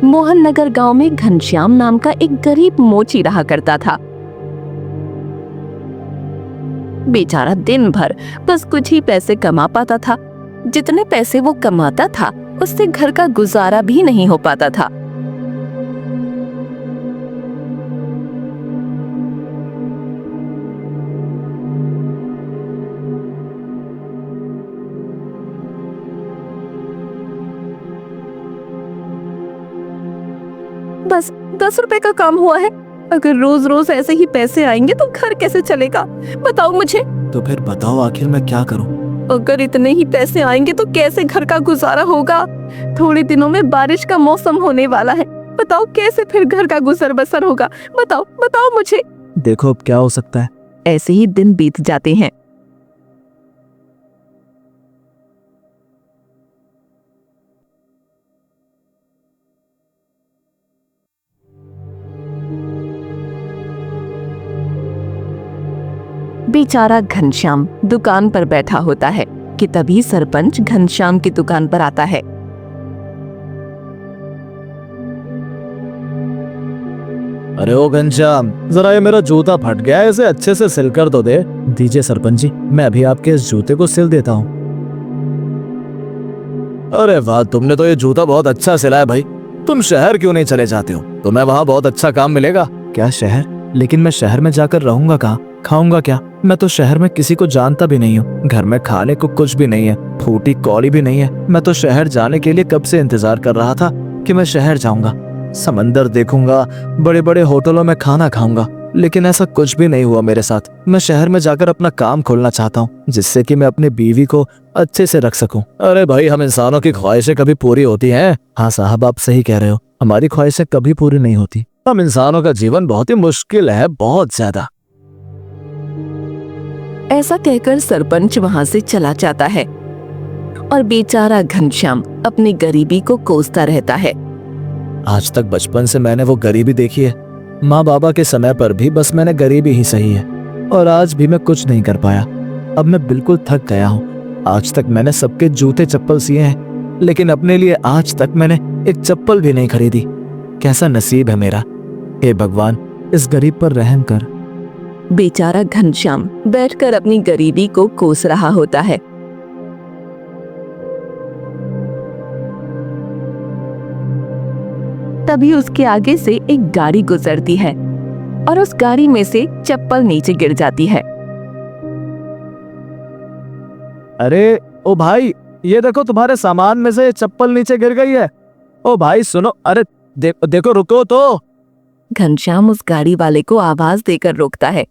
मोहन नगर गांव में घनश्याम नाम का एक गरीब मोची रहा करता था। बेचारा दिन भर बस कुछ ही पैसे कमा पाता था। जितने पैसे वो कमाता था उससे घर का गुजारा भी नहीं हो पाता था। बस 10 रुपए का काम हुआ है। अगर रोज रोज ऐसे ही पैसे आएंगे तो घर कैसे चलेगा, बताओ मुझे। तो फिर बताओ आखिर मैं क्या करूं? अगर इतने ही पैसे आएंगे तो कैसे घर का गुजारा होगा? थोड़े दिनों में बारिश का मौसम होने वाला है। बताओ कैसे फिर घर का गुजर बसर होगा? बताओ बताओ मुझे। देखो अब क्या हो सकता है। ऐसे ही दिन बीत जाते हैं। बेचारा घनश्याम दुकान पर बैठा होता है कि तभी सरपंच घनश्याम की दुकान पर आता है। अरे ओ घनश्याम, जरा ये मेरा जूता फट गया है, इसे अच्छे से सिल कर तो दे। दीजिए सरपंच जी, मैं अभी आपके इस जूते को सिल देता हूँ। अरे वाह, तुमने तो ये जूता बहुत अच्छा सिला है भाई। तुम शहर क्यों नहीं चले जाते हो? तुम्हें वहाँ बहुत अच्छा काम मिलेगा। क्या शहर? लेकिन मैं शहर में जाकर रहूंगा कहाँ, खाऊंगा क्या? मैं तो शहर में किसी को जानता भी नहीं हूँ। घर में खाने को कुछ भी नहीं है, फूटी कौड़ी भी नहीं है। मैं तो शहर जाने के लिए कब से इंतजार कर रहा था कि मैं शहर जाऊंगा, समंदर देखूंगा, बड़े बड़े होटलों में खाना खाऊंगा, लेकिन ऐसा कुछ भी नहीं हुआ मेरे साथ। मैं शहर में जाकर अपना काम खोलना चाहता हूँ, जिससे कि मैं अपनी बीवी को अच्छे से रख सकूं। अरे भाई, हम इंसानों की ख्वाहिशें कभी पूरी होती हैं? हाँ साहब, आप सही कह रहे हो, हमारी ख्वाहिशें कभी पूरी नहीं होती। हम इंसानों का जीवन बहुत ही मुश्किल है, बहुत ज्यादा। ऐसा कहकर सरपंच वहां से चला जाता है और बेचारा घनश्याम अपनी गरीबी को कोसता रहता है। आज तक बचपन से मैंने वो गरीबी देखी है। माँ बाबा के समय पर भी बस मैंने गरीबी ही सही है, और आज भी मैं कुछ नहीं कर पाया। अब मैं बिल्कुल थक गया हूँ। आज तक मैंने सबके जूते चप्पल सिए हैं, लेकिन अपने लिए आज तक मैंने एक चप्पल भी नहीं खरीदी। कैसा नसीब है मेरा। हे भगवान, इस गरीब पर रहम कर। बेचारा घनश्याम बैठकर अपनी गरीबी को कोस रहा होता है। तभी उसके आगे से एक गाड़ी गुजरती है और उस गाड़ी में से चप्पल नीचे गिर जाती है। अरे ओ भाई, ये देखो तुम्हारे सामान में से चप्पल नीचे गिर गई है। ओ भाई सुनो, अरे देखो, रुको तो। घनश्याम उस गाड़ी वाले को आवाज देकर रोकता है,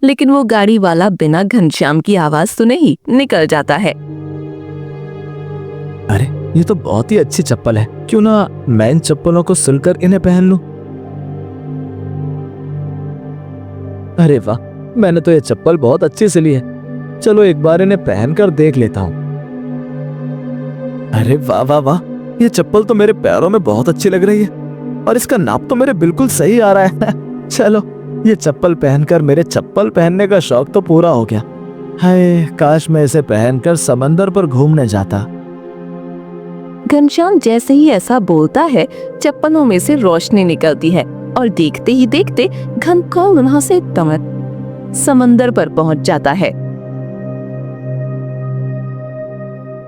लेकिन वो गाड़ी वाला बिना घनश्याम की आवाज सुने ही निकल जाता है। अरे ये तो बहुत ही अच्छी चप्पल है, क्यों ना मैं इन चप्पलों को सिलकर इन्हें पहन लूं। अरे वाह, मैंने तो ये चप्पल बहुत अच्छी सिली है। चलो एक बार इन्हें पहनकर देख लेता हूं। अरे वाह वाह वाह, ये चप्पल तो मेरे पैरों में बहुत अच्छी लग रही है, और इसका नाप तो मेरे बिल्कुल सही आ रहा है। चलो, ये चप्पल पहनकर मेरे चप्पल पहनने का शौक तो पूरा हो गया। हाय, काश मैं इसे पहनकर समंदर पर घूमने जाता। घनश्याम जैसे ही ऐसा बोलता है, चप्पलों में से रोशनी निकलती है और देखते ही देखते घनघोर वहां से तमत समंदर पर पहुंच जाता है।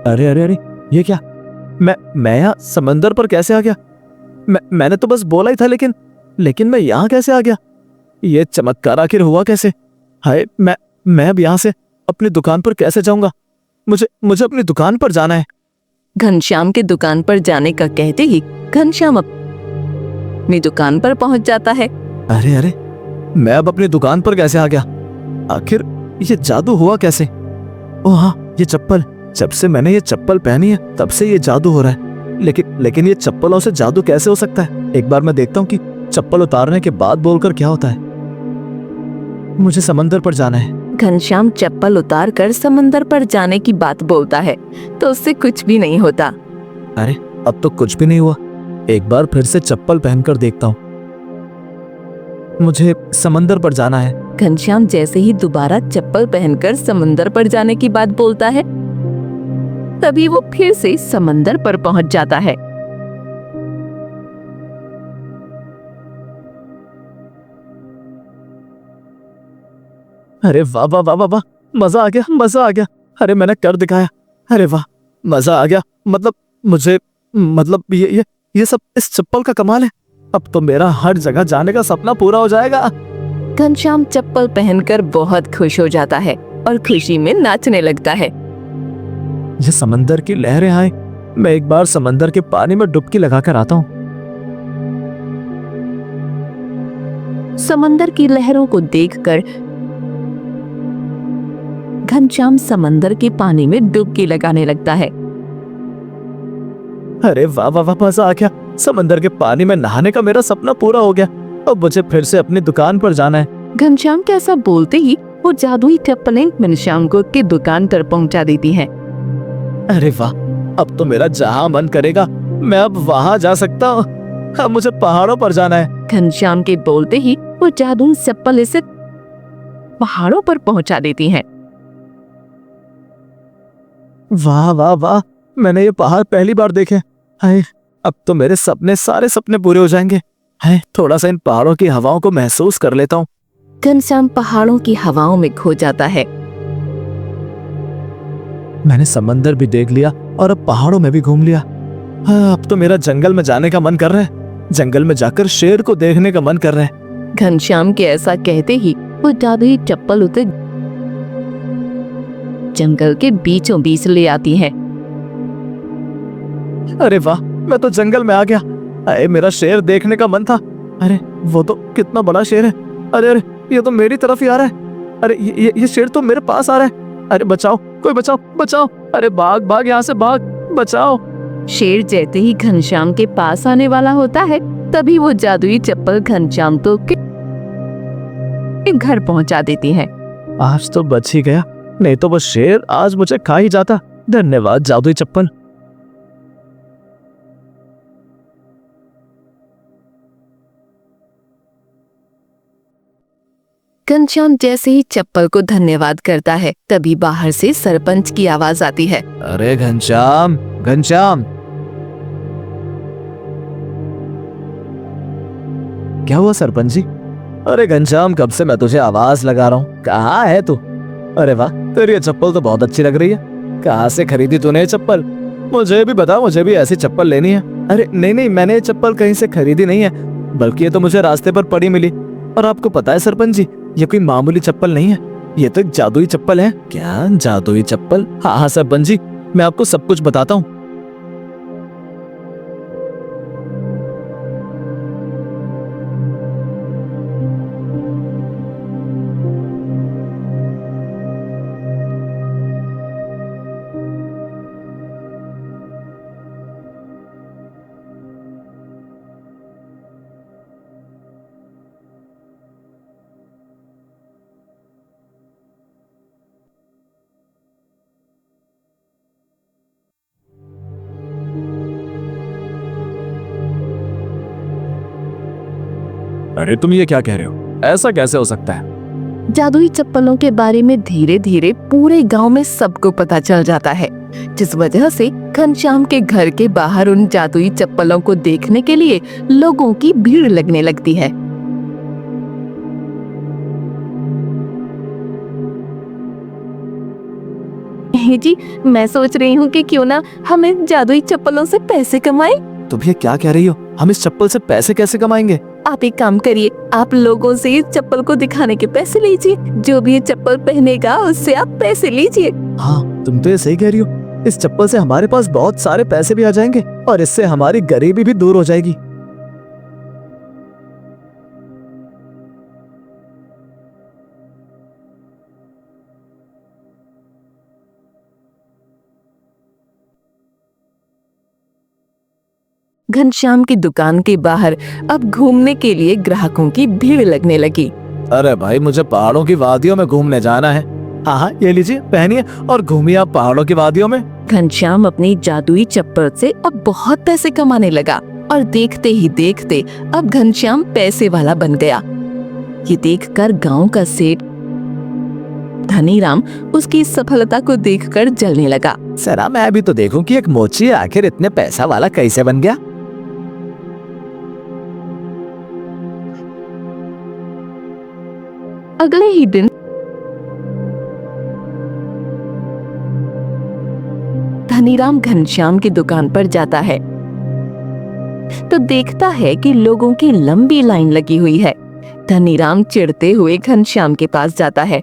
अरे अरे अरे, ये क्या? मैं यहाँ समंदर पर कैसे आ गया? मैंने तो बस बोला ही था, लेकिन मैं यहाँ कैसे आ गया? ये चमत्कार आखिर हुआ कैसे? हाय, मैं अब यहाँ से अपनी दुकान पर कैसे जाऊंगा? मुझे अपनी दुकान पर जाना है। घनश्याम के दुकान पर जाने का कहते ही घनश्याम अपनी दुकान पर पहुंच जाता है। अरे अरे, मैं अब अपनी दुकान पर कैसे आ गया? आखिर ये जादू हुआ कैसे? ओह हाँ, ये चप्पल। जब से मैंने ये चप्पल पहनी है तब से ये जादू हो रहा है। लेकिन ये चप्पलों से जादू कैसे हो सकता है? एक बार मैं देखता हूँ कि चप्पल उतारने के बाद बोलकर क्या होता है। मुझे समंदर पर जाना है। घनश्याम चप्पल उतार कर समंदर पर जाने की बात बोलता है तो उससे कुछ भी नहीं होता। अरे अब तो कुछ भी नहीं हुआ। एक बार फिर से चप्पल पहनकर देखता हूँ। मुझे समंदर पर जाना है। घनश्याम जैसे ही दोबारा चप्पल पहनकर समंदर पर जाने की बात बोलता है, तभी वो फिर से समंदर पर पहुंच जाता है। अरे वाह वाह वाह वाह वाह, मजा आ गया, मजा आ गया। अरे मैंने कर दिखाया। अरे वाह, मजा आ गया। मतलब ये सब इस चप्पल का कमाल है। अब तो मेरा हर जगह जाने का सपना पूरा हो जाएगा। घनश्याम चप्पल पहनकर बहुत खुश हो जाता है और खुशी में नाचने लगता है। ये समंदर की लहरें आए, मैं एक बार समंदर के पानी में डुबकी लगाकर आता हूँ। समंदर की लहरों को देखकर घनश्याम समंदर के पानी में डुबकी लगाने लगता है। अरे वाह वाह वाह, मजा आ गया। समंदर के पानी में नहाने का मेरा सपना पूरा हो गया। अब मुझे फिर से अपनी दुकान पर जाना है। घनश्याम के ऐसा बोलते ही वो जादुई चप्पलें घनश्याम को की दुकान पर पहुंचा देती हैं। अरे वाह, अब तो मेरा जहां मन करेगा मैं अब वहां जा सकता हूँ। अब मुझे पहाड़ों पर जाना है। घनश्याम के बोलते ही वो जादुई चप्पल इसे पहाड़ों पर पहुंचा देती हैं। वाह वाह वाह, मैंने ये पहाड़ पहली बार देखे। हाय, अब तो मेरे सारे सपने पूरे हो जाएंगे। है, थोड़ा सा इन पहाड़ों की हवाओं को महसूस कर लेता हूँ। घनश्याम पहाड़ों की हवाओं में खो जाता है। मैंने समंदर भी देख लिया और अब पहाड़ों में भी घूम लिया। हाँ, अब तो मेरा जंगल में जाने का मन कर रहा है। जंगल में जाकर शेर को देखने का मन कर रहा है। घनश्याम के ऐसा कहते ही वो जादुई चप्पल उसे जंगल के बीचों बीच ले आती है। अरे वाह, मैं तो जंगल में आ गया। अरे मेरा शेर देखने का मन था। अरे वो तो कितना बड़ा शेर है। अरे अरे, ये तो मेरी तरफ ही आ रहा है। अरे ये शेर तो मेरे पास आ रहा है। अरे बचाओ, कोई बचाओ बचाओ। अरे भाग भाग यहाँ से भाग, बचाओ। शेर जैसे ही घनश्याम के पास आने वाला होता है तभी वो जादुई चप्पल घनश्याम तो के घर पहुंचा देती है। आज तो बच ही गया, नहीं तो वो शेर आज मुझे खा ही जाता। धन्यवाद जादुई चप्पल। घनश्याम जैसे ही चप्पल को धन्यवाद करता है तभी बाहर से सरपंच की आवाज आती है। अरे घनश्याम, घनश्याम, क्या हुआ सरपंच जी? अरे घनश्याम, कब से मैं तुझे आवाज लगा रहा हूँ, कहाँ है तू? अरे वाह, तेरी ये चप्पल तो बहुत अच्छी लग रही है। कहाँ से खरीदी तूने ये चप्पल? मुझे भी बता, मुझे भी ऐसी चप्पल लेनी है। अरे नहीं नहीं, मैंने ये चप्पल कहीं से खरीदी नहीं है, बल्कि ये तो मुझे रास्ते पर पड़ी मिली। और आपको पता है सरपंच जी, ये कोई मामूली चप्पल नहीं है, ये तो एक जादुई चप्पल है। क्या जादुई चप्पल? हाँ हाँ सरपंच जी, मैं आपको सब कुछ बताता हूँ। अरे तुम ये क्या कह रहे हो? ऐसा कैसे हो सकता है? जादुई चप्पलों के बारे में धीरे धीरे पूरे गांव में सबको पता चल जाता है, जिस वजह से घनश्याम के घर के बाहर उन जादुई चप्पलों को देखने के लिए लोगों की भीड़ लगने लगती है। जी, मैं सोच रही हूँ कि क्यों ना हम इन जादुई चप्पलों से पैसे कमाएं। तुम ये क्या कह रही हो? हम इस चप्पल से पैसे कैसे कमाएंगे? आप एक काम करिए, आप लोगों से इस चप्पल को दिखाने के पैसे लीजिए। जो भी ये चप्पल पहनेगा उससे आप पैसे लीजिए। हाँ, तुम तो ये सही कह रही हो। इस चप्पल से हमारे पास बहुत सारे पैसे भी आ जाएंगे और इससे हमारी गरीबी भी दूर हो जाएगी। घनश्याम की दुकान के बाहर अब घूमने के लिए ग्राहकों की भीड़ लगने लगी। अरे भाई, मुझे पहाड़ों की वादियों में घूमने जाना है। हाँ हाँ, ये लीजिए, पहनिए और घूमिए आप पहाड़ों की वादियों में। घनश्याम अपनी जादुई चप्पल से अब बहुत पैसे कमाने लगा और देखते ही देखते अब घनश्याम पैसे वाला बन गया। ये देखकर गांव का सेठ धनीराम उसकी सफलता को देखकर जलने लगा। जरा मैं भी तो देखूं कि एक मोची आखिर इतने पैसा वाला कैसे बन गया। अगले ही दिन धनीराम घनश्याम की दुकान पर जाता है तो देखता है कि लोगों की लंबी लाइन लगी हुई है। धनीराम चिढ़ते हुए घनश्याम के पास जाता है।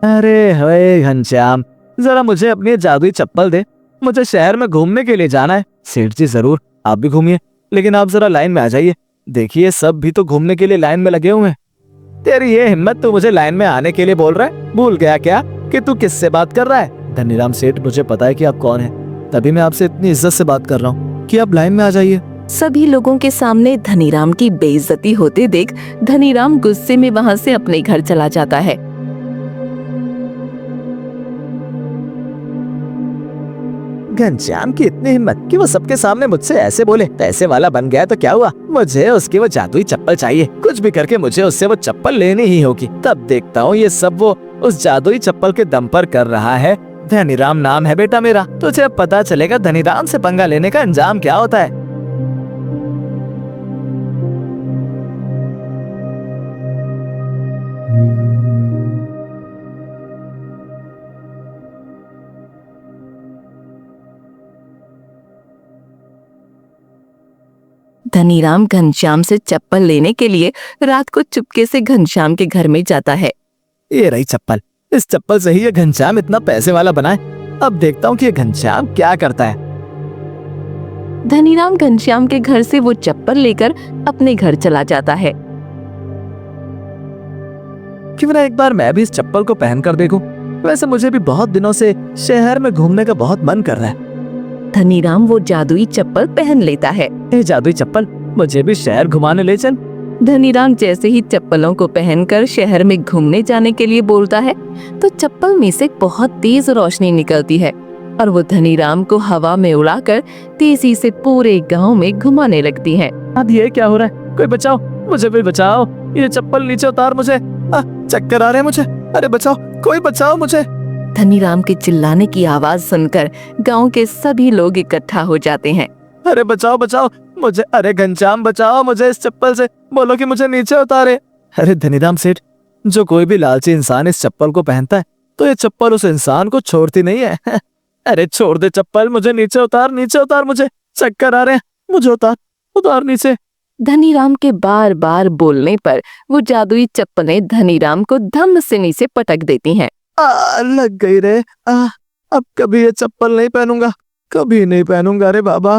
अरे हे घनश्याम, जरा मुझे अपनी जादुई चप्पल दे, मुझे शहर में घूमने के लिए जाना है। सेठ जी जरूर, आप भी घूमिए, लेकिन आप जरा लाइन में आ जाइए। देखिए सब भी तो घूमने के लिए लाइन में लगे हुए हैं। तेरी ये हिम्मत, तू मुझे लाइन में आने के लिए बोल रहा है? भूल गया क्या कि तू किससे बात कर रहा है? धनीराम सेठ, मुझे पता है कि आप कौन हैं, तभी मैं आपसे इतनी इज्जत से बात कर रहा हूँ कि आप लाइन में आ जाइए। सभी लोगों के सामने धनीराम की बेइज्जती होते देख धनीराम गुस्से में वहां से अपने घर चला जाता है। घनश्याम की इतनी हिम्मत कि वो सबके सामने मुझसे ऐसे बोले। पैसे वाला बन गया तो क्या हुआ, मुझे उसकी वो जादुई चप्पल चाहिए। कुछ भी करके मुझे उससे वो चप्पल लेनी ही होगी। तब देखता हूँ ये सब वो उस जादुई चप्पल के दम पर कर रहा है। धनीराम नाम है बेटा मेरा, तुझे अब पता चलेगा धनीराम से पंगा लेने का अंजाम क्या होता है। धनीराम घनश्याम से चप्पल लेने के लिए रात को चुपके से घनश्याम के घर में जाता है। ये रही चप्पल, इस चप्पल से ही ये घनश्याम इतना पैसे वाला बना है। अब देखता हूँ कि ये घनश्याम क्या करता है। धनीराम घनश्याम के घर से वो चप्पल लेकर अपने घर चला जाता है। क्यों ना एक बार मैं भी इस चप्पल को पहन कर देखूं। वैसे मुझे भी बहुत दिनों से शहर में घूमने का बहुत मन कर रहा है। धनीराम वो जादुई चप्पल पहन लेता है। ए जादुई चप्पल, मुझे भी शहर घुमाने ले चल। धनीराम जैसे ही चप्पलों को पहनकर शहर में घूमने जाने के लिए बोलता है तो चप्पल में से बहुत तेज रोशनी निकलती है और वो धनीराम को हवा में उड़ाकर तेजी से पूरे गांव में घुमाने लगती है। अब ये क्या हो रहा है? कोई बचाओ, मुझे कोई बचाओ। ये चप्पल नीचे उतार, मुझे चक्कर आ रहे हैं मुझे। अरे बचाओ, कोई बचाओ मुझे। धनीराम के चिल्लाने की आवाज सुनकर गांव के सभी लोग इकट्ठा हो जाते हैं। अरे बचाओ बचाओ मुझे, अरे घनश्याम बचाओ मुझे इस चप्पल से, बोलो कि मुझे नीचे उतारे। अरे धनीराम सेठ, जो कोई भी लालची इंसान इस चप्पल को पहनता है तो ये चप्पल उस इंसान को छोड़ती नहीं है। अरे छोड़ दे चप्पल, मुझे नीचे उतार मुझे चक्कर आ रहे हैं, मुझे उतार नीचे। धनीराम के बार बार बोलने पर वो जादुई चप्पलें धनीराम को धम से नीचे पटक देती हैं। लग गई रे। अब कभी ये चप्पल नहीं पहनूंगा, कभी नहीं पहनूंगा रे बाबा।